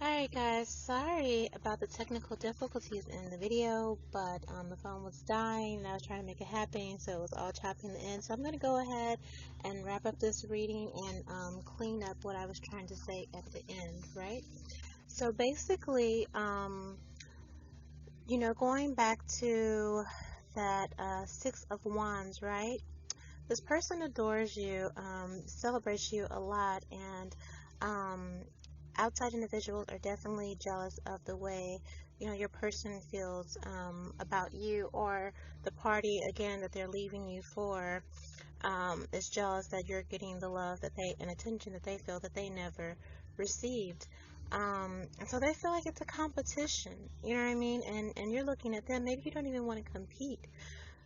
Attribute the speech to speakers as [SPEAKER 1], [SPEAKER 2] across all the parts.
[SPEAKER 1] Alright guys, sorry about the technical difficulties in the video, but the phone was dying and I was trying to make it happen, so it was all choppy in the end. So I'm going to go ahead and wrap up this reading and clean up what I was trying to say at the end, right? So basically, going back to that Six of Wands, right? This person adores you, celebrates you a lot, and um, outside individuals are definitely jealous of the way your person feels about you, or the party again that they're leaving you for is jealous that you're getting the love that they and attention that they feel that they never received. And so they feel like it's a competition, you know what I mean? And you're looking at them, maybe you don't even want to compete,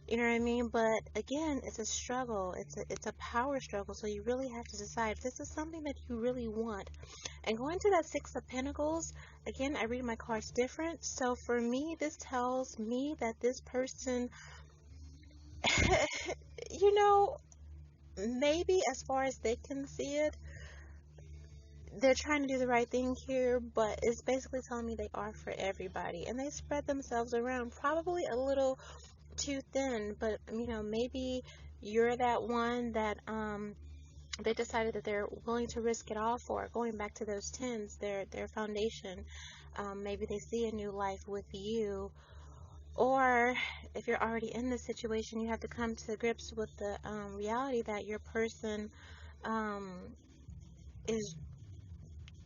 [SPEAKER 1] you know what I mean? But again, it's a struggle. It's a power struggle. So you really have to decide if this is something that you really want. And going to that Six of Pentacles, again, I read my cards different. So for me, this tells me that this person, you know, maybe as far as they can see it, they're trying to do the right thing here, but it's basically telling me they are for everybody. And they spread themselves around probably a little too thin, but maybe you're that one that they decided that they're willing to risk it all for. Going back to those tens, their foundation. Maybe they see a new life with you, or if you're already in this situation, you have to come to grips with the reality that your person um, is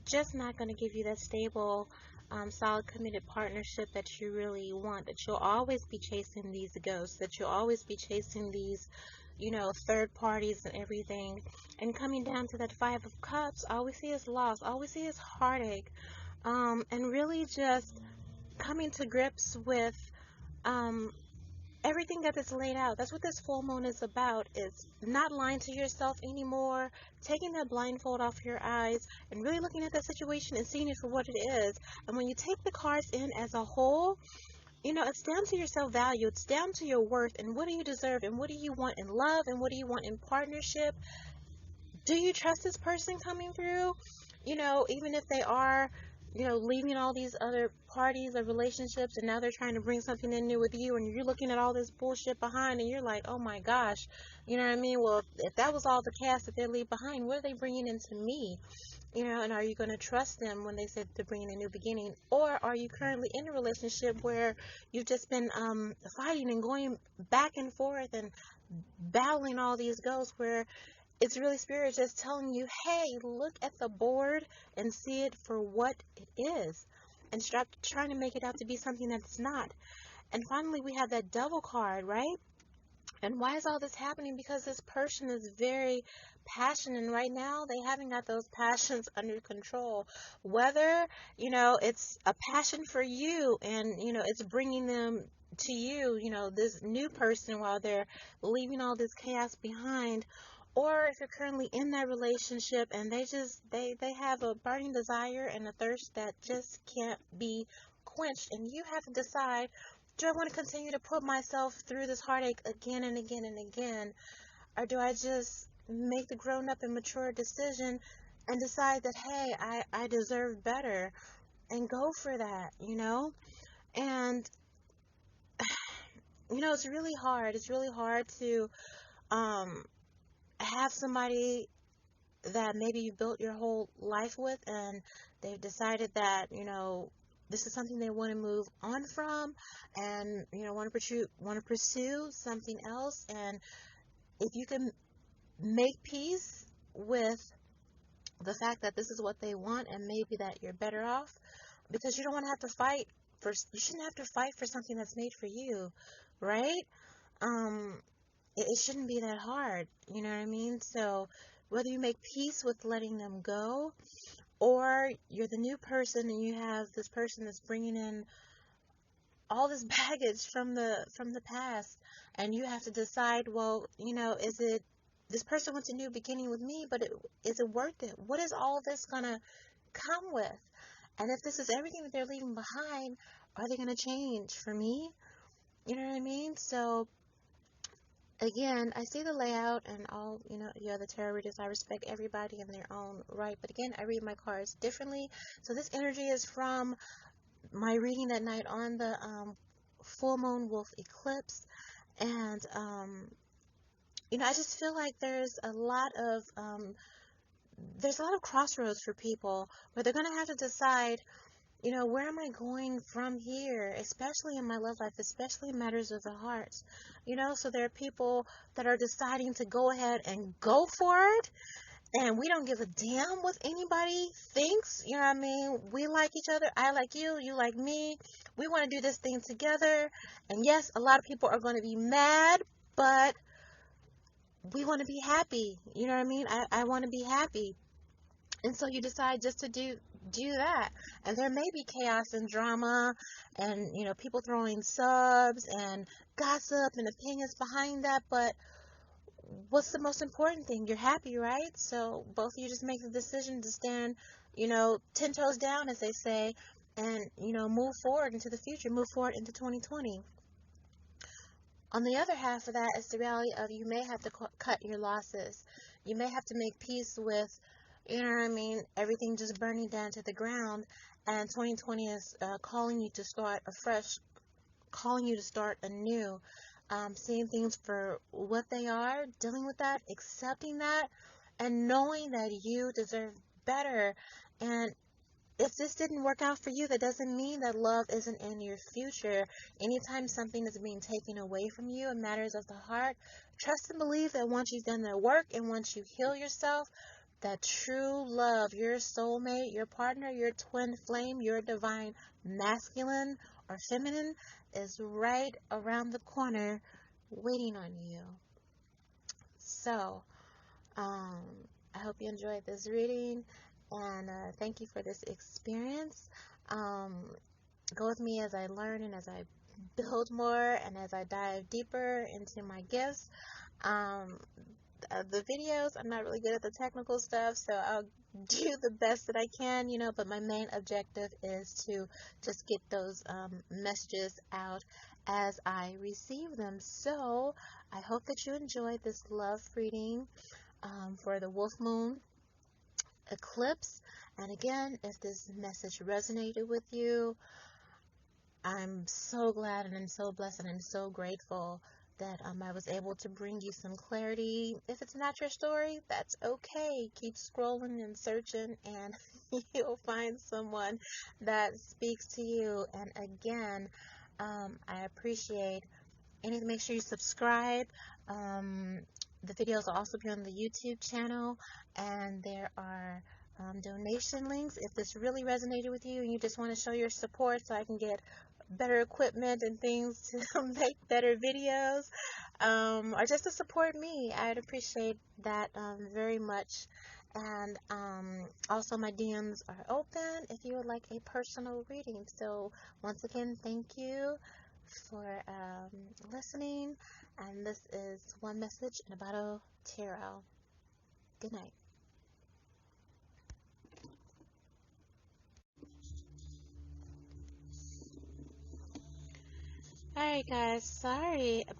[SPEAKER 1] just not going to give you that stable, solid, committed partnership that you really want. That you'll always be chasing these ghosts, that you'll always be chasing these, third parties and everything. And coming down to that Five of Cups, all we see is loss, all we see is heartache, and really just coming to grips with um, everything that is laid out. That's what this full moon is about. It's not lying to yourself anymore, taking that blindfold off your eyes and really looking at that situation and seeing it for what it is. And when you take the cards in as a whole, it's down to your self-value. It's down to your worth and what do you deserve and what do you want in love and what do you want in partnership. Do you trust this person coming through? Even if they are, leaving all these other parties or relationships and now they're trying to bring something in new with you and you're looking at all this bullshit behind and you're like, oh my gosh, you know what I mean? Well, if that was all the cast that they leave behind, what are they bringing into me? And are you going to trust them when they said they're bringing a new beginning? Or are you currently in a relationship where you've just been fighting and going back and forth and battling all these ghosts where it's really spirit just telling you, hey, look at the board and see it for what it is. And stop trying to make it out to be something that it's not. And finally, we have that Devil card, right? And why is all this happening? Because this person is very passionate, and right now they haven't got those passions under control. Whether, it's a passion for you and, it's bringing them to you, this new person while they're leaving all this chaos behind, or if you're currently in that relationship and they have a burning desire and a thirst that just can't be quenched, and you have to decide, do I want to continue to put myself through this heartache again and again and again, or do I just make the grown up and mature decision and decide that, hey, I deserve better and go for that, and it's really hard. It's really hard to um have somebody that maybe you built your whole life with and they've decided that, this is something they want to move on from and, want to pursue something else. And if you can make peace with the fact that this is what they want and maybe that you're better off, because you don't want to have to fight you shouldn't have to fight for something that's made for you, right? Um, it shouldn't be that hard, you know what I mean? So whether you make peace with letting them go, or you're the new person and you have this person that's bringing in all this baggage from the past, and you have to decide, well, is it, this person wants a new beginning with me, but is it worth it? What is all this gonna come with? And if this is everything that they're leaving behind, are they gonna change for me? You know what I mean? So Again, I see the layout and all, the other tarot readers. I respect everybody in their own right. But again, I read my cards differently. So this energy is from my reading that night on the full moon wolf eclipse. And, I just feel like there's a lot of crossroads for people where they're going to have to decide, where am I going from here, especially in my love life, especially in matters of the heart. So there are people that are deciding to go ahead and go for it, and we don't give a damn what anybody thinks. You know what I mean? We like each other. I like you. You like me. We want to do this thing together. And yes, a lot of people are going to be mad, but we want to be happy. You know what I mean? I want to be happy. And so you decide just to do that. And there may be chaos and drama and, people throwing subs and gossip and opinions behind that, but what's the most important thing? You're happy, right? So both of you just make the decision to stand, 10 toes down, as they say, and, move forward into the future, move forward into 2020. On the other half of that is the reality of you may have to cut your losses. You may have to make peace with, what I mean, everything just burning down to the ground. And 2020 is calling you to start afresh, calling you to start anew, seeing things for what they are, dealing with that, accepting that, and knowing that you deserve better. And if this didn't work out for you, that doesn't mean that love isn't in your future. Anytime something is being taken away from you in matters of the heart, trust and believe that once you've done the work and once you heal yourself, that true love, your soulmate, your partner, your twin flame, your divine masculine or feminine is right around the corner waiting on you. So, um, I hope you enjoyed this reading, and thank you for this experience. Um, go with me as I learn and as I build more and as I dive deeper into my gifts. Um, the videos, I'm not really good at the technical stuff, so I'll do the best that I can, but my main objective is to just get those messages out as I receive them. So I hope that you enjoyed this love reading for the Wolf Moon eclipse. And again, if this message resonated with you, I'm so glad and I'm so blessed and I'm so grateful that I was able to bring you some clarity. If it's not your story, that's okay. Keep scrolling and searching, and you'll find someone that speaks to you. And again, I appreciate anything. Make sure you subscribe. The videos will also be on the YouTube channel, and there are donation links. If this really resonated with you and you just want to show your support so I can get better equipment and things to make better videos, or just to support me, I'd appreciate that very much. And also my DMs are open if you would like a personal reading. So once again, thank you for listening. And this is One Message in a Bottle Tarot. Good night. Alright guys, sorry about